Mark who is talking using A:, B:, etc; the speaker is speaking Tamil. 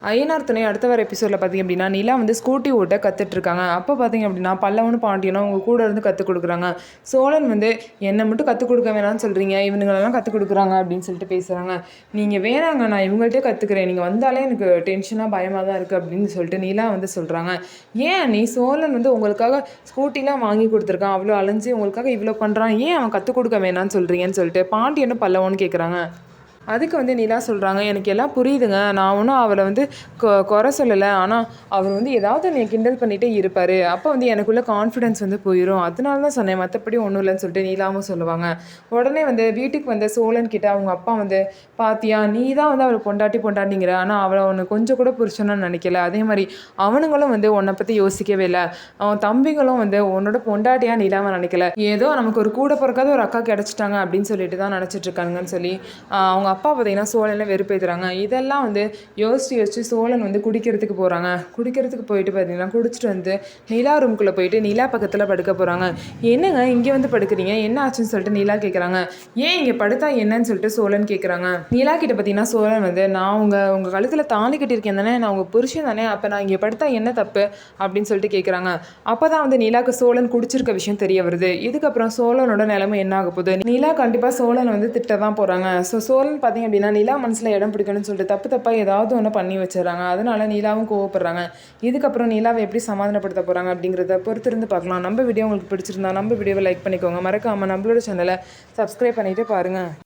A: ஐயனார் துணை அடுத்த வர எபிசோடில் பார்த்திங்க அப்படின்னா நிலா வந்து ஸ்கூட்டி ஓட்ட கற்றுட்ருக்காங்க. அப்போ பார்த்திங்க அப்படின்னா பல்லவனும் பாண்டியனும் அவங்க கூட இருந்து கற்றுக் கொடுக்குறாங்க. சோழன் வந்து என்னை மட்டும் கற்றுக் கொடுக்க வேணாம்னு சொல்கிறீங்க, இவனுங்களெல்லாம் கற்றுக் கொடுக்குறாங்க அப்படின்னு சொல்லிட்டு பேசுகிறாங்க. நீங்கள் வேணாங்க, நான் இவங்கள்ட்டே கற்றுக்குறேன், நீங்கள் வந்தாலே எனக்கு டென்ஷனாக பயமாக தான் இருக்குது அப்படின்னு சொல்லிட்டு நிலா வந்து சொல்கிறாங்க. ஏன் நீ சோழன் வந்து உங்களுக்காக ஸ்கூட்டிலாம் வாங்கி கொடுத்துருக்கான், அவ்வளோ அலைஞ்சு உங்களுக்காக இவ்வளோ பண்ணுறான், ஏன் அவன் கற்றுக் கொடுக்க வேணான்னு சொல்கிறீங்கன்னு சொல்லிட்டு பாண்டியனும் பல்லவனும் கேட்குறாங்க. அதுக்கு வந்து நிலா சொல்கிறாங்க, எனக்கு எல்லாம் புரியுதுங்க, நான் ஒன்றும் அவரை வந்து குறை சொல்லலை, ஆனால் அவர் வந்து ஏதாவது என்னை கிண்டல் பண்ணிகிட்டே இருப்பார், அப்போ வந்து எனக்குள்ள கான்ஃபிடென்ஸ் வந்து போயிடும், அதனால தான் சொன்னேன், மற்றபடி ஒன்றும் இல்லைன்னு சொல்லிட்டு நீலாவும் சொல்லுவாங்க. உடனே வந்து வீட்டுக்கு வந்த சோழன் கிட்ட அவங்க அப்பா வந்து, பாத்தியா நீ தான் வந்து அவளை பொண்டாட்டிங்கிற, ஆனால் அவளை ஒன்று கொஞ்சம் கூட புரிச்சணும்னு நினைக்கல, அதே மாதிரி அவனுங்களும் வந்து உன்னை பற்றி யோசிக்கவே இல்லை, அவன் தம்பிகளும் வந்து உன்னோட பொண்டாட்டியாக நிலாவை நினைக்கல, ஏதோ நமக்கு ஒரு கூட பிறக்காத ஒரு அக்கா கிடச்சிட்டாங்க அப்படின்னு சொல்லிட்டு தான் நினச்சிட்டு இருக்காங்கன்னு சொல்லி அவங்க அப்பா பார்த்தீங்கன்னா சோழனை வெறுப்பேற்றுறாங்க. இதெல்லாம் வந்து யோசிச்சு சோழன் வந்து குடிக்கிறதுக்கு போகிறாங்க. குடிக்கிறதுக்கு போயிட்டு பார்த்தீங்கன்னா குடிச்சிட்டு வந்து நிலா ரூம்குள்ளே போயிட்டு நிலா பக்கத்தில் படுக்க போகிறாங்க. என்னங்க இங்கே வந்து படுக்கிறீங்க, என்ன ஆச்சுன்னு சொல்லிட்டு நிலா கேட்குறாங்க. ஏன் இங்கே படுத்தா என்னன்னு சொல்லிட்டு சோழன் கேட்குறாங்க. நிலா கிட்ட பார்த்தீங்கன்னா சோழன் வந்து, நான் உங்கள் கழுத்தில் தாலி கட்டியிருக்கேன் தானே, நான் உங்கள் புருஷன் தானே, அப்போ நான் இங்கே படுத்தா என்ன தப்பு அப்படின்னு சொல்லிட்டு கேட்குறாங்க. அப்போ தான் வந்து நிலாவுக்கு சோழன் குடிச்சிருக்க விஷயம் தெரிய வருது. இதுக்கப்புறம் சோழனோட நிலைமை என்ன ஆக போகுது, நிலா கண்டிப்பாக சோழன் வந்து திட்ட தான் போகிறாங்க. ஸோ சோழன் பார்த்தீங்க அப்படின்னா நிலா மனசில் இடம் பிடிக்கணும்னு சொல்லிட்டு தப்பாக ஏதாவது ஒன்று பண்ணி வச்சிடறாங்க. அதனால நிலாவும் கோவப்படுறாங்க. இதுக்கப்புறம் நிலாவை எப்படி சமாதானப்படுத்த போகிறாங்க அப்படிங்கிறத பொறுத்திருந்து பார்க்கலாம். நம்ம வீடியோ உங்களுக்கு பிடிச்சிருந்தா நம்ம வீடியோவை லைக் பண்ணிக்கோங்க. மறக்காமல் நம்மளோட சேனலை சப்ஸ்கிரைப் பண்ணிவிட்டு பாருங்கள்.